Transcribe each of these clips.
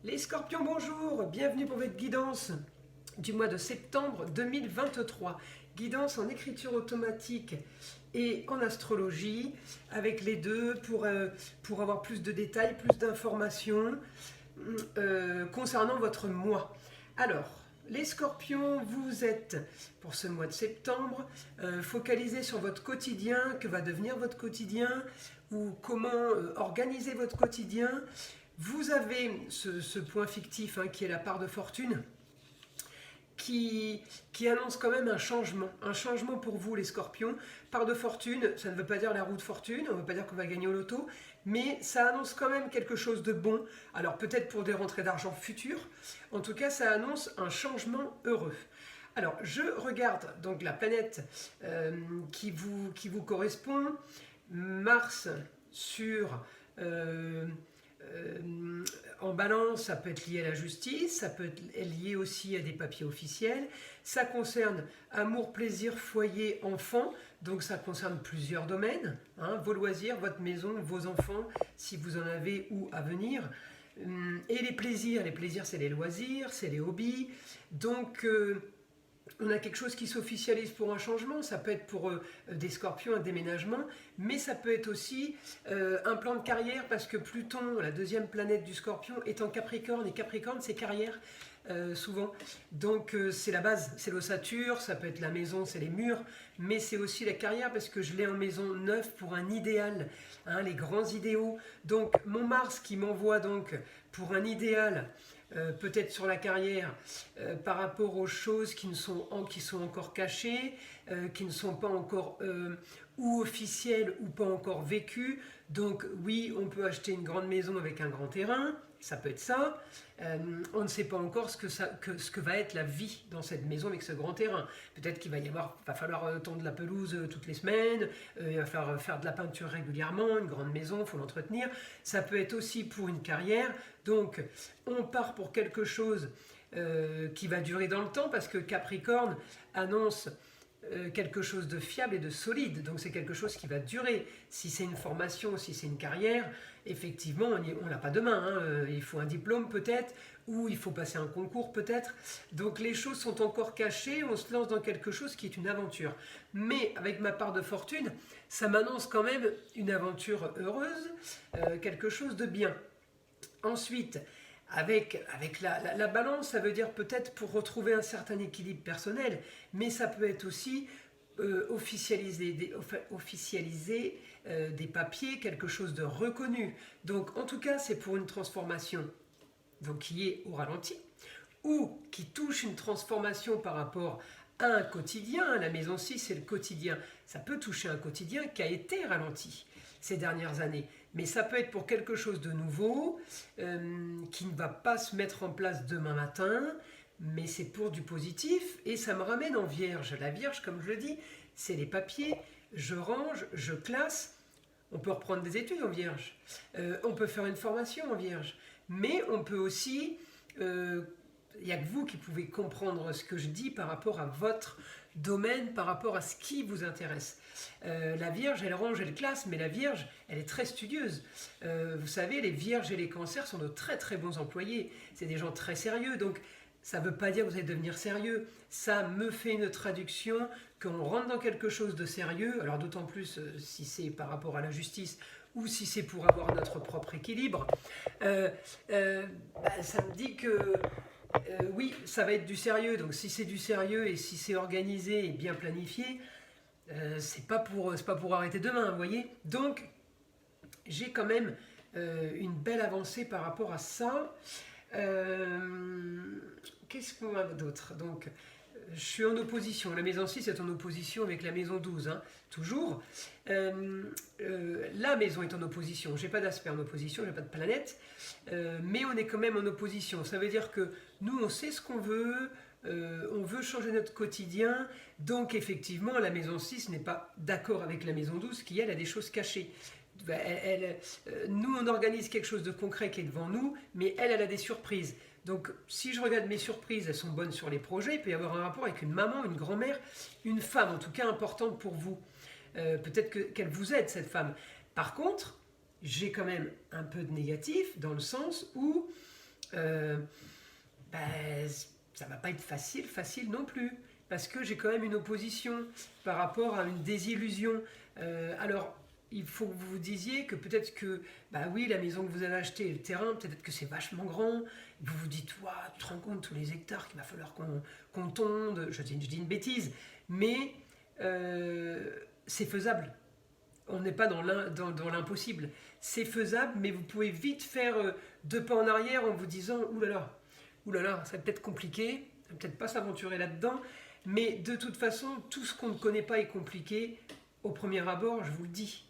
Les scorpions, bonjour, bienvenue pour votre guidance du mois de septembre 2023. Guidance en écriture automatique et en astrologie, avec les deux pour avoir plus de détails, plus d'informations concernant votre mois. Alors, les scorpions, vous êtes pour ce mois de septembre focalisés sur votre quotidien, que va devenir votre quotidien, ou comment organiser votre quotidien. Vous avez ce point fictif qui est la part de fortune, qui annonce quand même un changement pour vous les scorpions. Part de fortune, ça ne veut pas dire la roue de fortune, on ne veut pas dire qu'on va gagner au loto, mais ça annonce quand même quelque chose de bon. Alors peut-être pour des rentrées d'argent futures, en tout cas ça annonce un changement heureux. Alors je regarde donc la planète qui vous correspond. Mars sur... en balance, ça peut être lié à la justice, ça peut être lié aussi à des papiers officiels. Ça concerne amour, plaisir, foyer, enfant, donc ça concerne plusieurs domaines, vos loisirs, votre maison, vos enfants, si vous en avez ou à venir. Et les plaisirs c'est les loisirs, c'est les hobbies. Donc on a quelque chose qui s'officialise pour un changement, ça peut être pour des scorpions un déménagement, mais ça peut être aussi un plan de carrière, parce que Pluton, la deuxième planète du scorpion, est en Capricorne, et Capricorne c'est carrière souvent. Donc c'est la base, c'est l'ossature, ça peut être la maison, c'est les murs, mais c'est aussi la carrière, parce que je l'ai en maison 9 pour un idéal, les grands idéaux. Donc mon Mars qui m'envoie donc pour un idéal, peut-être sur la carrière, par rapport aux choses qui sont encore cachées, qui ne sont pas encore ou officielles ou pas encore vécues. Donc oui, on peut acheter une grande maison avec un grand terrain, ça peut être ça. On ne sait pas encore ce que va être la vie dans cette maison avec ce grand terrain. Peut-être qu'il va falloir tondre la pelouse toutes les semaines, il va falloir faire de la peinture régulièrement, une grande maison, il faut l'entretenir. Ça peut être aussi pour une carrière. Donc on part pour quelque chose qui va durer dans le temps, parce que Capricorne annonce quelque chose de fiable et de solide, donc c'est quelque chose qui va durer. Si c'est une formation, si c'est une carrière, effectivement on l'a pas demain, il faut un diplôme peut-être, ou il faut passer un concours peut-être. Donc les choses sont encore cachées, on se lance dans quelque chose qui est une aventure. Mais avec ma part de fortune, ça m'annonce quand même une aventure heureuse, quelque chose de bien. Ensuite, avec la balance, ça veut dire peut-être pour retrouver un certain équilibre personnel, mais ça peut être aussi officialiser des papiers, quelque chose de reconnu. Donc en tout cas, c'est pour une transformation donc, qui est au ralenti, ou qui touche une transformation par rapport à un quotidien. La maison 6, c'est le quotidien. Ça peut toucher un quotidien qui a été ralenti ces dernières années. Mais ça peut être pour quelque chose de nouveau, qui ne va pas se mettre en place demain matin, mais c'est pour du positif, et ça me ramène en Vierge. La Vierge, comme je le dis, c'est les papiers, je range, je classe. On peut reprendre des études en Vierge, on peut faire une formation en Vierge, mais on peut aussi... il n'y a que vous qui pouvez comprendre ce que je dis par rapport à votre domaine, par rapport à ce qui vous intéresse. La Vierge, elle range, elle classe, mais la Vierge, elle est très studieuse. Vous savez, les Vierges et les Cancers sont de très très bons employés. C'est des gens très sérieux, donc ça ne veut pas dire que vous allez devenir sérieux. Ça me fait une traduction qu'on rentre dans quelque chose de sérieux, alors d'autant plus si c'est par rapport à la justice, ou si c'est pour avoir notre propre équilibre. Ça me dit que... oui, ça va être du sérieux, donc si c'est du sérieux et si c'est organisé et bien planifié, c'est pas pour arrêter demain, vous voyez. Donc, j'ai quand même une belle avancée par rapport à ça. Qu'est-ce qu'on a d'autre? Donc, je suis en opposition. La maison 6 est en opposition avec la maison 12, toujours. La maison est en opposition. J'ai pas d'aspect en opposition, j'ai pas de planète, mais on est quand même en opposition. Ça veut dire que nous, on sait ce qu'on veut, on veut changer notre quotidien. Donc, effectivement, la maison 6 n'est pas d'accord avec la maison 12, qui, elle, a des choses cachées. Nous, on organise quelque chose de concret qui est devant nous, mais elle a des surprises. Donc, si je regarde mes surprises, elles sont bonnes sur les projets. Il peut y avoir un rapport avec une maman, une grand-mère, une femme, en tout cas importante pour vous. Peut-être qu'elle vous aide, cette femme. Par contre, j'ai quand même un peu de négatif, dans le sens où euh, ben, ça va pas être facile non plus, parce que j'ai quand même une opposition par rapport à une désillusion. Alors, il faut que vous vous disiez que peut-être que, bah oui, la maison que vous avez achetée, le terrain, peut-être que c'est vachement grand. Vous vous dites, ouah, tu te rends compte tous les hectares qu'il va falloir qu'on tonde. Je dis une bêtise, mais c'est faisable. On n'est pas dans l'impossible. C'est faisable, mais vous pouvez vite faire deux pas en arrière en vous disant, oulala, ça va peut-être compliqué, on va peut-être pas s'aventurer là-dedans. Mais de toute façon, tout ce qu'on ne connaît pas est compliqué. Au premier abord, je vous le dis.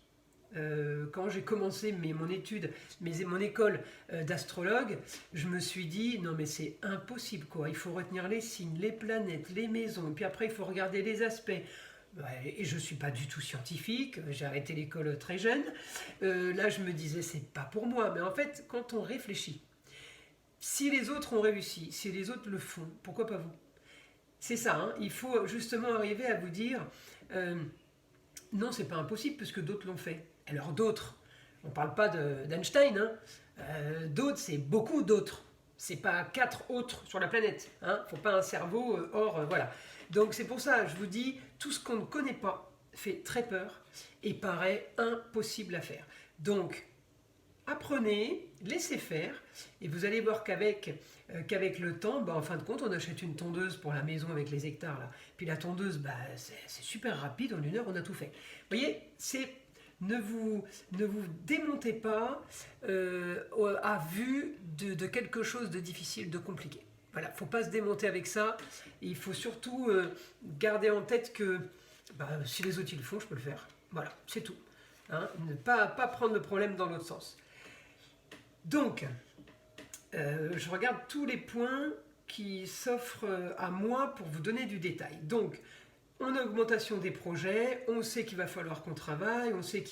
Quand j'ai commencé mon étude, mon école d'astrologue, je me suis dit, non mais c'est impossible quoi, il faut retenir les signes, les planètes, les maisons, et puis après il faut regarder les aspects. Et je ne suis pas du tout scientifique, j'ai arrêté l'école très jeune. Là je me disais, c'est pas pour moi, mais en fait quand on réfléchit, si les autres ont réussi, si les autres le font, pourquoi pas vous? C'est ça, hein, il faut justement arriver à vous dire, non c'est pas impossible puisque d'autres l'ont fait. Alors d'autres, on ne parle pas d'Einstein, hein. D'autres, c'est beaucoup d'autres. C'est pas 4 autres sur la planète. Hein. Faut pas un cerveau hors, voilà. Donc c'est pour ça, je vous dis, tout ce qu'on ne connaît pas fait très peur et paraît impossible à faire. Donc apprenez, laissez faire, et vous allez voir qu'avec le temps, en fin de compte, on achète une tondeuse pour la maison avec les hectares là. Puis la tondeuse, c'est super rapide, en 1 heure on a tout fait. Vous voyez, ne vous démontez pas à vue de quelque chose de difficile, de compliqué. Voilà, il ne faut pas se démonter avec ça. Et il faut surtout garder en tête que si les autres ils le font, je peux le faire. Voilà, c'est tout. Hein, ne pas prendre le problème dans l'autre sens. Donc, je regarde tous les points qui s'offrent à moi pour vous donner du détail. Donc, on a augmentation des projets, on sait qu'il va falloir qu'on travaille, on sait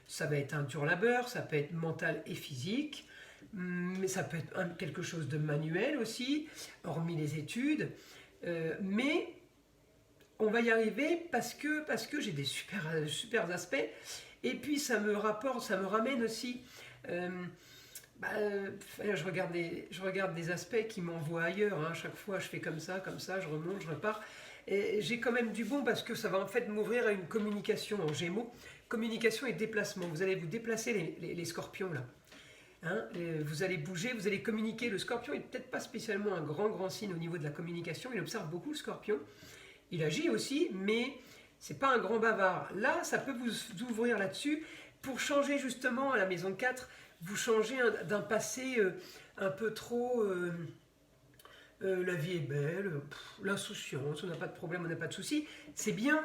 ça va être un dur labeur, ça peut être mental et physique, mais ça peut être quelque chose de manuel aussi, hormis les études. Mais on va y arriver parce que j'ai des super aspects. Et puis ça me ramène aussi. Je regarde des aspects qui m'envoient ailleurs. Hein. Chaque fois, je fais comme ça, je remonte, je repars. Et j'ai quand même du bon parce que ça va en fait m'ouvrir à une communication en Gémeaux. Communication et déplacement. Vous allez vous déplacer les scorpions là. Hein, vous allez bouger, vous allez communiquer. Le scorpion n'est peut-être pas spécialement un grand signe au niveau de la communication. Il observe beaucoup le scorpion. Il agit aussi, mais c'est pas un grand bavard. Là, ça peut vous ouvrir là-dessus pour changer justement à la maison 4. Vous changez d'un passé un peu trop... la vie est belle, l'insouciance, on n'a pas de problème, on n'a pas de soucis. C'est bien,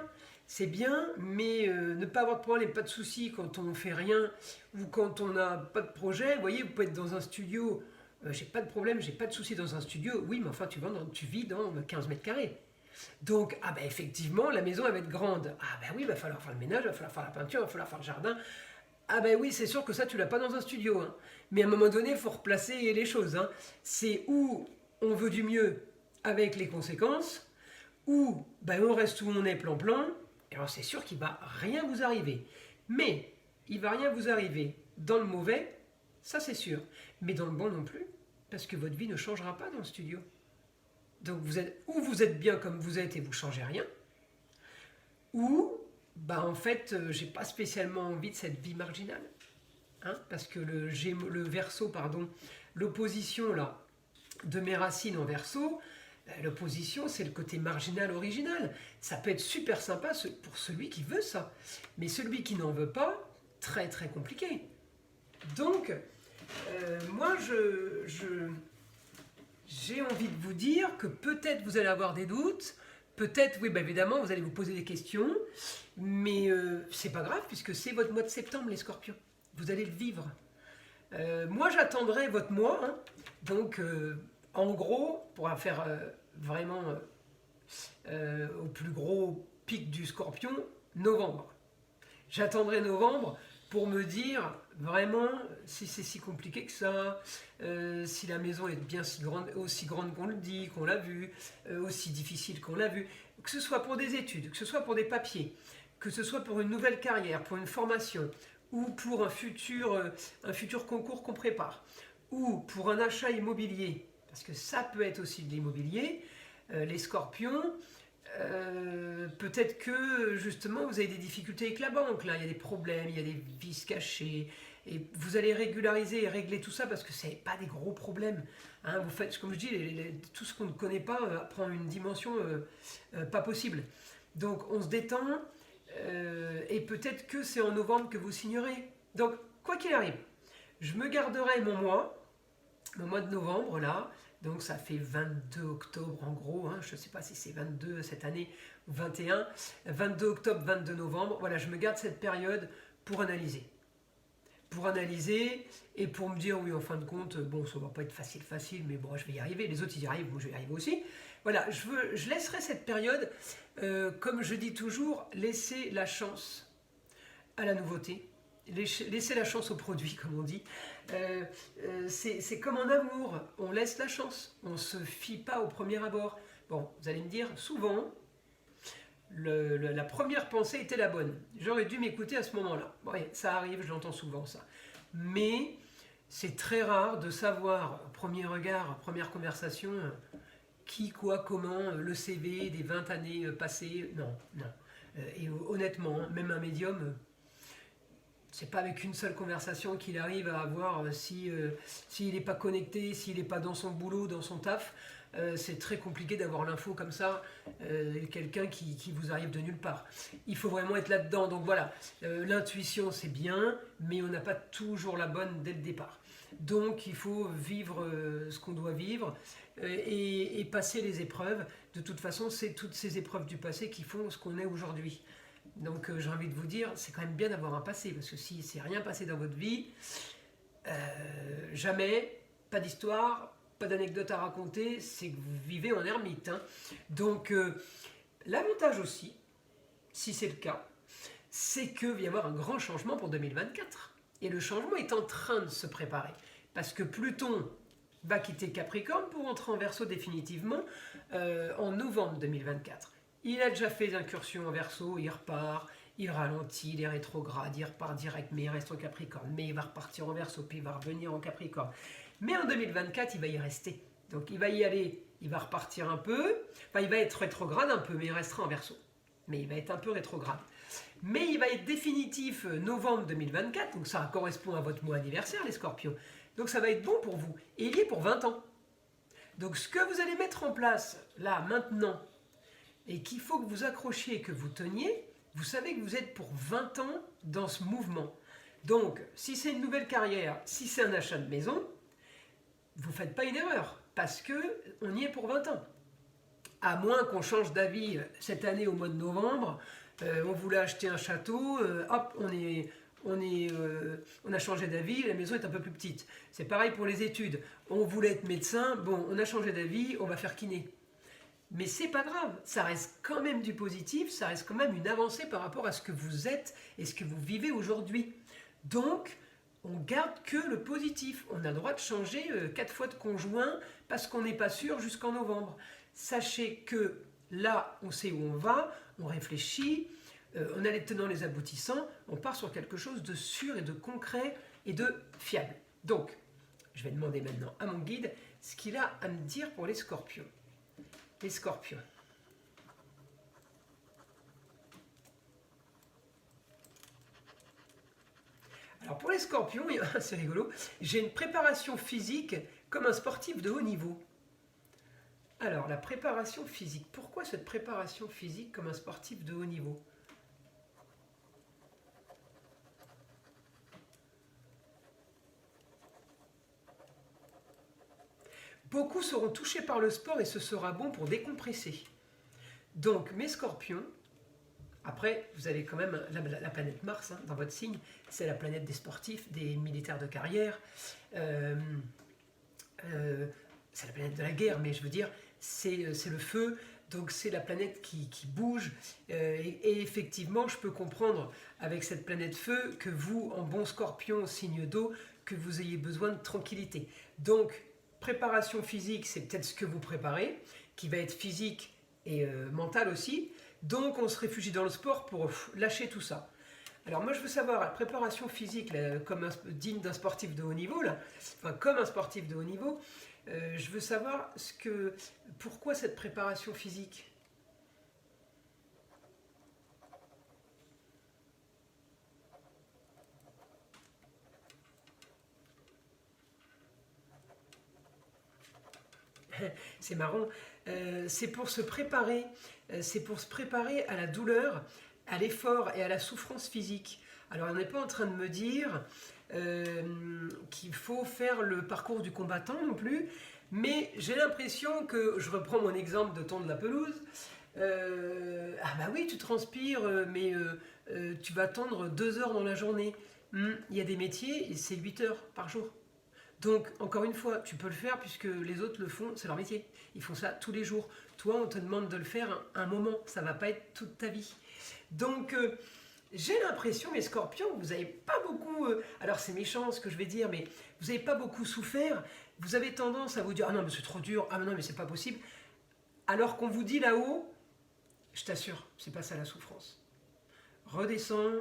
mais ne pas avoir de problème, pas de soucis quand on ne fait rien ou quand on n'a pas de projet. Vous voyez, vous pouvez être dans un studio, j'ai pas de problème, j'ai pas de soucis dans un studio. Oui, mais enfin, tu vis dans 15 mètres carrés. Donc, effectivement, la maison, elle va être grande. Oui, il va falloir faire le ménage, il va falloir faire la peinture, il va falloir faire le jardin. Oui, c'est sûr que ça, tu l'as pas dans un studio. Hein. Mais à un moment donné, il faut replacer les choses. Hein. C'est où on veut du mieux avec les conséquences, ou on reste où on est plan-plan, et alors c'est sûr qu'il ne va rien vous arriver. Mais il ne va rien vous arriver dans le mauvais, ça c'est sûr, mais dans le bon non plus, parce que votre vie ne changera pas dans le studio. Donc vous êtes bien comme vous êtes et vous ne changez rien, ou en fait j'ai pas spécialement envie de cette vie marginale. Hein, parce que le Verseau, l'opposition là, de mes racines en Verseau, l'opposition c'est le côté marginal original. Ça peut être super sympa pour celui qui veut ça, mais celui qui n'en veut pas, très très compliqué. Donc moi j'ai envie de vous dire que peut-être vous allez avoir des doutes, peut-être oui évidemment vous allez vous poser des questions, mais c'est pas grave puisque c'est votre mois de septembre les scorpions, vous allez le vivre. Moi j'attendrai votre mois, hein. Donc en gros, pour faire vraiment au plus gros pic du scorpion, novembre. J'attendrai novembre pour me dire vraiment si c'est si compliqué que ça, si la maison est bien aussi grande qu'on le dit, qu'on l'a vu, aussi difficile qu'on l'a vu, que ce soit pour des études, que ce soit pour des papiers, que ce soit pour une nouvelle carrière, pour une formation, ou pour un futur concours qu'on prépare, ou pour un achat immobilier, parce que ça peut être aussi de l'immobilier, les scorpions, peut-être que justement vous avez des difficultés avec la banque, là il y a des problèmes, il y a des vices cachés, et vous allez régulariser et régler tout ça parce que ce n'est pas des gros problèmes. Hein, vous faites, comme je dis, tout ce qu'on ne connaît pas prend une dimension pas possible. Donc on se détend, et peut-être que c'est en novembre que vous signerez. Donc quoi qu'il arrive, je me garderai mon mois de novembre là. Donc ça fait 22 octobre en gros, hein, je ne sais pas si c'est 22 cette année ou 21, 22 octobre, 22 novembre, voilà, je me garde cette période pour analyser. Pour analyser et pour me dire, oui, en fin de compte, bon, ça ne va pas être facile, mais bon, je vais y arriver, les autres ils y arrivent, moi je vais y arriver aussi. Voilà, je laisserai cette période, comme je dis toujours, laisser la chance à la nouveauté. Laisser la chance au produit, comme on dit. C'est comme en amour, on laisse la chance, on ne se fie pas au premier abord. Bon, vous allez me dire, souvent, la première pensée était la bonne. J'aurais dû m'écouter à ce moment-là. Bon, ouais, ça arrive, je l'entends souvent ça. Mais c'est très rare de savoir, au premier regard, première conversation, qui, quoi, comment, le CV des 20 années passées. Non, non. Et honnêtement, même un médium... c'est pas avec une seule conversation qu'il arrive à avoir s'il n'est pas connecté, s'il n'est pas dans son boulot, dans son taf. C'est très compliqué d'avoir l'info comme ça, quelqu'un qui vous arrive de nulle part. Il faut vraiment être là-dedans. Donc voilà, l'intuition c'est bien, mais on n'a pas toujours la bonne dès le départ. Donc il faut vivre ce qu'on doit vivre et passer les épreuves. De toute façon, c'est toutes ces épreuves du passé qui font ce qu'on est aujourd'hui. Donc j'ai envie de vous dire, c'est quand même bien d'avoir un passé, parce que si il s'est rien passé dans votre vie, jamais, pas d'histoire, pas d'anecdote à raconter, c'est que vous vivez en ermite. Hein. Donc l'avantage aussi, si c'est le cas, c'est qu'il va y avoir un grand changement pour 2024. Et le changement est en train de se préparer. Parce que Pluton va quitter Capricorne pour entrer en Verseau définitivement en novembre 2024. Il a déjà fait l'incursion en Verseau, il repart, il ralentit, il est rétrograde, il repart direct, mais il reste en Capricorne. Mais il va repartir en Verseau, puis il va revenir en Capricorne. Mais en 2024, il va y rester. Donc il va y aller, il va repartir un peu, enfin il va être rétrograde un peu, mais il restera en Verseau. Mais il va être un peu rétrograde. Mais il va être définitif novembre 2024, donc ça correspond à votre mois anniversaire, les Scorpions. Donc ça va être bon pour vous. Et il y est pour 20 ans. Donc ce que vous allez mettre en place, là, maintenant, et qu'il faut que vous accrochiez, que vous teniez, vous savez que vous êtes pour 20 ans dans ce mouvement. Donc, si c'est une nouvelle carrière, si c'est un achat de maison, vous ne faites pas une erreur, parce qu'on y est pour 20 ans. À moins qu'on change d'avis cette année au mois de novembre, on voulait acheter un château, hop, on a changé d'avis, la maison est un peu plus petite. C'est pareil pour les études. On voulait être médecin, bon, on a changé d'avis, on va faire kiné. Mais c'est pas grave, ça reste quand même du positif, ça reste quand même une avancée par rapport à ce que vous êtes et ce que vous vivez aujourd'hui. Donc, on garde que le positif. On a le droit de changer 4 fois de conjoint parce qu'on n'est pas sûr jusqu'en novembre. Sachez que là, on sait où on va, on réfléchit, on a les tenants, les aboutissants, on part sur quelque chose de sûr et de concret et de fiable. Donc, je vais demander maintenant à mon guide ce qu'il a à me dire pour les Scorpions. Les Scorpions. Alors pour les Scorpions, c'est rigolo, j'ai une préparation physique comme un sportif de haut niveau. Alors la préparation physique, pourquoi cette préparation physique comme un sportif de haut niveau ? Beaucoup seront touchés par le sport et ce sera bon pour décompresser. Donc mes Scorpions, après vous avez quand même la planète Mars hein, dans votre signe, c'est la planète des sportifs, des militaires de carrière, c'est la planète de la guerre, mais je veux dire, c'est le feu, donc c'est la planète qui bouge, et effectivement je peux comprendre avec cette planète feu que vous, en bon Scorpion, signe d'eau, que vous ayez besoin de tranquillité. Donc préparation physique, c'est peut-être ce que vous préparez, qui va être physique et mental aussi. Donc on se réfugie dans le sport pour lâcher tout ça. Alors moi je veux savoir, la préparation physique, là, digne d'un sportif de haut niveau, là, enfin comme un sportif de haut niveau, je veux savoir pourquoi cette préparation physique? C'est marrant, c'est pour se préparer, c'est pour se préparer à la douleur, à l'effort et à la souffrance physique. Alors on n'est pas en train de me dire qu'il faut faire le parcours du combattant non plus, mais j'ai l'impression que, je reprends mon exemple de ton de la pelouse, ah bah oui tu transpires, mais tu vas tondre 2 heures dans la journée. Il y a des métiers et c'est 8 heures par jour. Donc, encore une fois, tu peux le faire puisque les autres le font, c'est leur métier. Ils font ça tous les jours. Toi, on te demande de le faire un moment, ça ne va pas être toute ta vie. Donc, j'ai l'impression, mes scorpions, vous n'avez pas beaucoup... alors, c'est méchant ce que je vais dire, mais vous n'avez pas beaucoup souffert. Vous avez tendance à vous dire « Ah non, mais c'est trop dur, ah non, mais c'est pas possible ». Alors qu'on vous dit là-haut, je t'assure, c'est pas ça la souffrance. Redescends,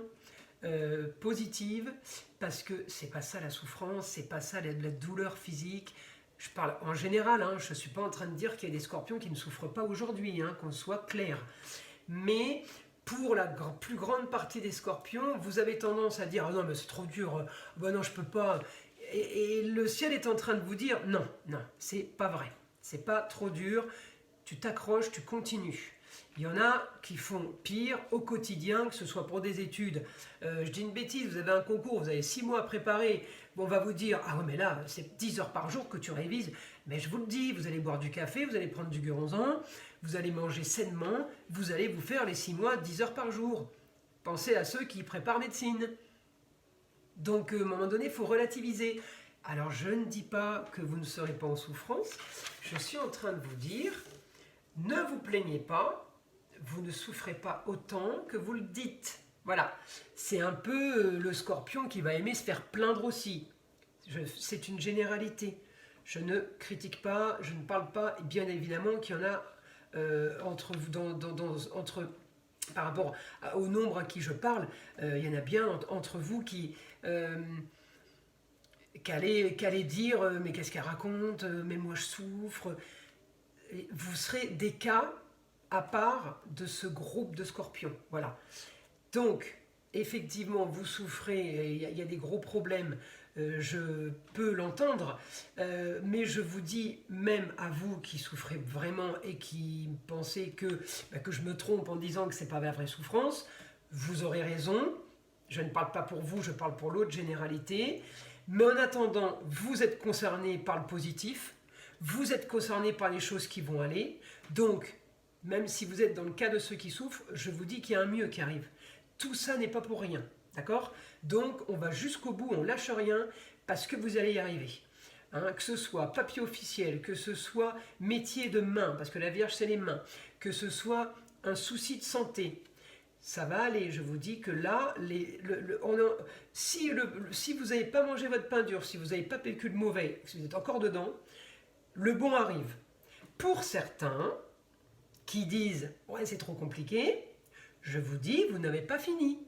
positive, parce que c'est pas ça la souffrance, c'est pas ça la douleur physique. Je parle en général, hein, je suis pas en train de dire qu'il y a des scorpions qui ne souffrent pas aujourd'hui, hein, qu'on soit clair. Mais pour la plus grande partie des scorpions, vous avez tendance à dire ah non mais c'est trop dur, bah non je peux pas. Et le ciel est en train de vous dire non, non, c'est pas vrai, c'est pas trop dur. Tu t'accroches, tu continues. Il y en a qui font pire au quotidien, que ce soit pour des études. Je dis une bêtise, vous avez un concours, vous avez 6 mois à préparer. Bon, on va vous dire, ah ouais, mais là, c'est 10 heures par jour que tu révises. Mais je vous le dis, vous allez boire du café, vous allez prendre du guronzan, vous allez manger sainement, vous allez vous faire les 6 mois 10 heures par jour. Pensez à ceux qui préparent médecine. Donc, à un moment donné, il faut relativiser. Alors, je ne dis pas que vous ne serez pas en souffrance. Je suis en train de vous dire, ne vous plaignez pas, vous ne souffrez pas autant que vous le dites. Voilà, c'est un peu le scorpion qui va aimer se faire plaindre aussi. C'est une généralité. Je ne critique pas, je ne parle pas, bien évidemment qu'il y en a entre vous, par rapport au nombre à qui je parle, il y en a bien entre vous qui qu'allez dire mais qu'est-ce qu'elle raconte, mais moi je souffre. Vous serez des cas à part de ce groupe de scorpions. Voilà. Donc, effectivement, vous souffrez, il y a des gros problèmes, je peux l'entendre, mais je vous dis, même à vous qui souffrez vraiment et qui pensez que je me trompe en disant que ce n'est pas la vraie souffrance, vous aurez raison. Je ne parle pas pour vous, je parle pour l'autre généralité. Mais en attendant, vous êtes concerné par le positif, vous êtes concerné par les choses qui vont aller, donc même si vous êtes dans le cas de ceux qui souffrent, je vous dis qu'il y a un mieux qui arrive. Tout ça n'est pas pour rien, d'accord? Donc on va jusqu'au bout, on lâche rien, parce que vous allez y arriver. Hein, que ce soit papier officiel, que ce soit métier de main, parce que la Vierge c'est les mains, que ce soit un souci de santé, ça va aller. Je vous dis que là, si vous n'avez pas mangé votre pain dur, si vous n'avez pas vécu le mauvais, si vous êtes encore dedans, le bon arrive. Pour certains qui disent « ouais, c'est trop compliqué », je vous dis, vous n'avez pas fini.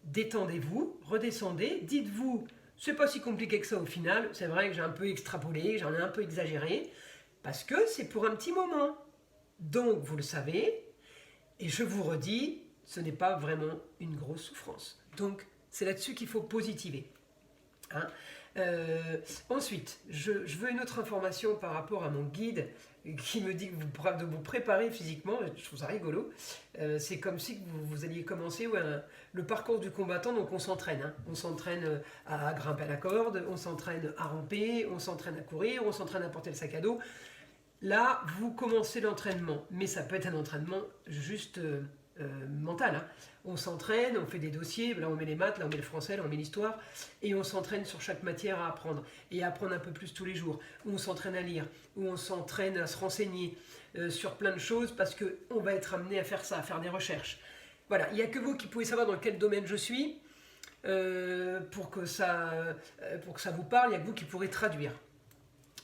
Détendez-vous, redescendez, dites-vous « c'est pas si compliqué que ça au final, c'est vrai que j'ai un peu extrapolé, j'en ai un peu exagéré, parce que c'est pour un petit moment. » Donc, vous le savez, et je vous redis, ce n'est pas vraiment une grosse souffrance. Donc, c'est là-dessus qu'il faut positiver. Hein. Ensuite, je veux une autre information par rapport à mon guide qui me dit de vous préparer physiquement. Je trouve ça rigolo. C'est comme si vous alliez commencer le parcours du combattant, donc on s'entraîne. Hein. On s'entraîne à grimper à la corde, on s'entraîne à ramper, on s'entraîne à courir, on s'entraîne à porter le sac à dos. Là, vous commencez l'entraînement, mais ça peut être un entraînement juste mental. Hein. On s'entraîne, on fait des dossiers, là on met les maths, là on met le français, là on met l'histoire, et on s'entraîne sur chaque matière à apprendre, et à apprendre un peu plus tous les jours, où on s'entraîne à lire, où on s'entraîne à se renseigner sur plein de choses, parce qu'on va être amené à faire ça, à faire des recherches. Voilà, il n'y a que vous qui pouvez savoir dans quel domaine je suis, pour que ça vous parle, il n'y a que vous qui pourrez traduire.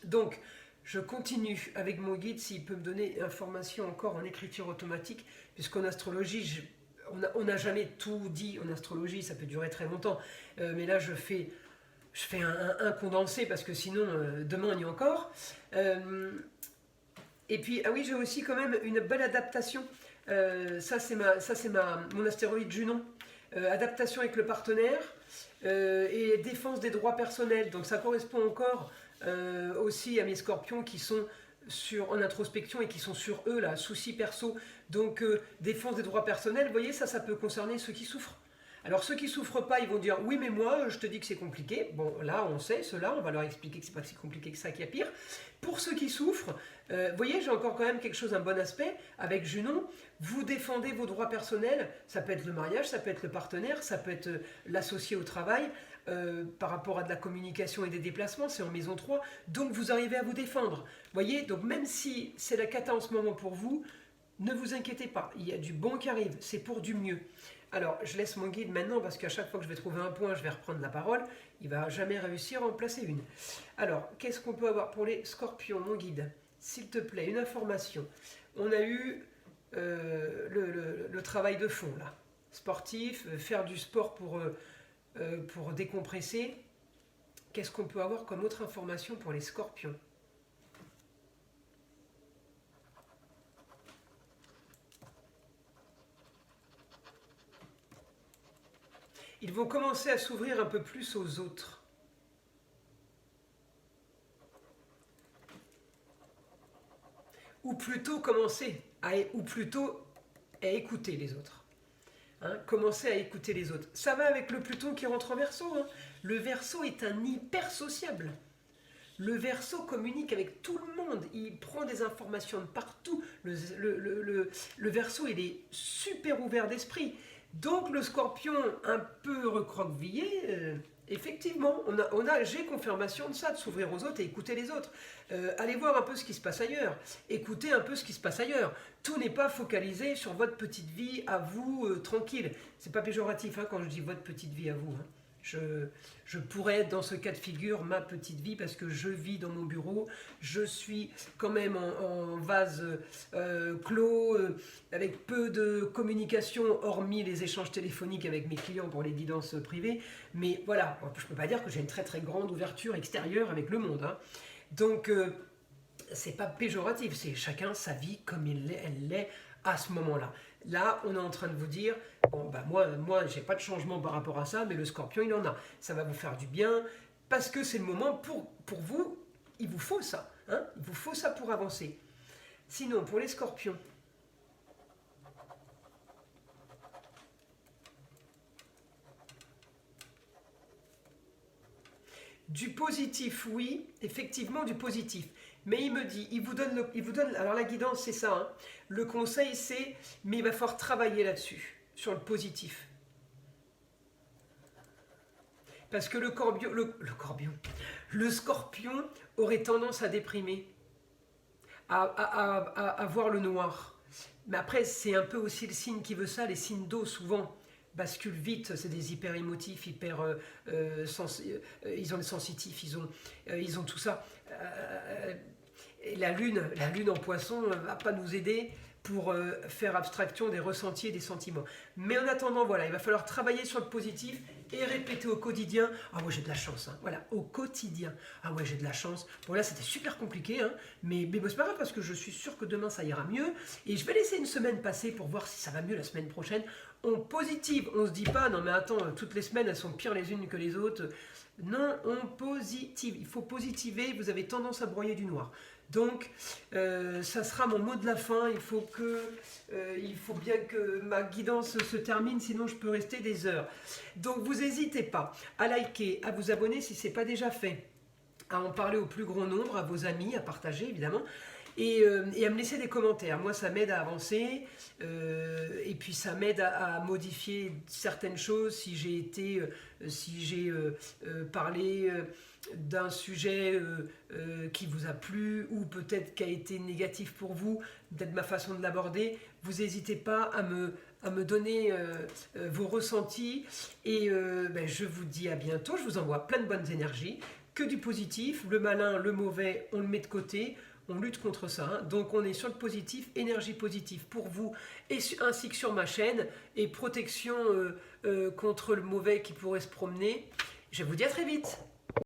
Donc, je continue avec mon guide s'il peut me donner information encore en écriture automatique, puisqu'en astrologie, on n'a jamais tout dit en astrologie, ça peut durer très longtemps. Mais là, je fais un condensé parce que sinon, demain, on y est encore. Et puis, ah oui, j'ai aussi quand même une belle adaptation. Ça, c'est mon astéroïde Junon. Adaptation avec le partenaire et défense des droits personnels. Donc, ça correspond encore aussi à mes scorpions qui sont en introspection et qui sont sur eux, là, soucis perso. Donc, défense des droits personnels, vous voyez, ça peut concerner ceux qui souffrent. Alors ceux qui souffrent pas, ils vont dire oui mais moi je te dis que c'est compliqué. Bon là on sait, ceux-là on va leur expliquer que c'est pas si compliqué que ça, qu'il y a pire. Pour ceux qui souffrent, vous voyez j'ai encore quand même quelque chose, un bon aspect avec Junon. Vous défendez vos droits personnels, ça peut être le mariage, ça peut être le partenaire, ça peut être l'associé au travail, par rapport à de la communication et des déplacements, c'est en maison 3, donc vous arrivez à vous défendre. Vous voyez, donc même si c'est la cata en ce moment pour vous, ne vous inquiétez pas, il y a du bon qui arrive, c'est pour du mieux. Alors, je laisse mon guide maintenant parce qu'à chaque fois que je vais trouver un point, je vais reprendre la parole. Il ne va jamais réussir à en placer une. Alors, qu'est-ce qu'on peut avoir pour les scorpions, mon guide? S'il te plaît, une information. On a eu le travail de fond, là. Sportif, faire du sport pour décompresser. Qu'est-ce qu'on peut avoir comme autre information pour les scorpions? Ils vont commencer à s'ouvrir un peu plus aux autres. Ou plutôt à écouter les autres. Hein, commencer à écouter les autres. Ça va avec le Pluton qui rentre en Verseau. Hein. Le Verseau est un hyper sociable. Le Verseau communique avec tout le monde. Il prend des informations de partout. Le Verseau, il est super ouvert d'esprit. Donc le Scorpion, un peu recroquevillé, effectivement, j'ai confirmation de ça, de s'ouvrir aux autres et écouter les autres. Allez voir un peu ce qui se passe ailleurs. Écoutez un peu ce qui se passe ailleurs. Tout n'est pas focalisé sur votre petite vie à vous, tranquille. C'est pas péjoratif hein, quand je dis votre petite vie à vous. Hein. Je pourrais être dans ce cas de figure, ma petite vie, parce que je vis dans mon bureau, je suis quand même en vase clos, avec peu de communication, hormis les échanges téléphoniques avec mes clients pour les guidances privées. Mais voilà, je ne peux pas dire que j'ai une très très grande ouverture extérieure avec le monde. Hein. Donc, c'est pas péjoratif, c'est chacun sa vie comme elle l'est à ce moment-là. Là, on est en train de vous dire, bon, bah moi j'ai pas de changement par rapport à ça, mais le Scorpion, il en a. Ça va vous faire du bien, parce que c'est le moment pour vous, il vous faut ça. Hein, il vous faut ça pour avancer. Sinon, pour les Scorpions, du positif, oui, effectivement du positif. Mais il me dit, il vous donne, alors la guidance c'est ça, hein. Le conseil c'est, mais il va falloir travailler là-dessus, sur le positif. Parce que le Scorpion aurait tendance à déprimer, à voir le noir. Mais après c'est un peu aussi le signe qui veut ça, les signes d'eau souvent basculent vite, c'est des hyper émotifs, ils ont des sensitifs, ils ont tout ça. Et la lune en poisson ne va pas nous aider pour faire abstraction des ressentis et des sentiments. Mais en attendant, voilà, il va falloir travailler sur le positif et répéter au quotidien. Ah ouais, j'ai de la chance. Hein. Voilà, au quotidien. Ah ouais, j'ai de la chance. Bon là, c'était super compliqué, hein, mais c'est pas grave parce que je suis sûr que demain ça ira mieux. Et je vais laisser une semaine passer pour voir si ça va mieux la semaine prochaine. On positive, on se dit pas non mais attends, toutes les semaines elles sont pires les unes que les autres. Non, on positive. Il faut positiver. Vous avez tendance à broyer du noir. Donc, ça sera mon mot de la fin. Il faut bien que ma guidance se termine, sinon je peux rester des heures. Donc, vous n'hésitez pas à liker, à vous abonner si ce n'est pas déjà fait, à en parler au plus grand nombre, à vos amis, à partager évidemment, et à me laisser des commentaires. Moi, ça m'aide à avancer, et puis ça m'aide à modifier certaines choses si j'ai parlé d'un sujet qui vous a plu ou peut-être qui a été négatif pour vous, peut-être ma façon de l'aborder. Vous n'hésitez pas à me donner vos ressentis et je vous dis à bientôt. Je vous envoie plein de bonnes énergies, que du positif, le malin, le mauvais, on le met de côté. on lutte contre ça. Hein. Donc on est sur le positif, énergie positive pour vous, ainsi que sur ma chaîne, et protection contre le mauvais qui pourrait se promener. Je vous dis à très vite.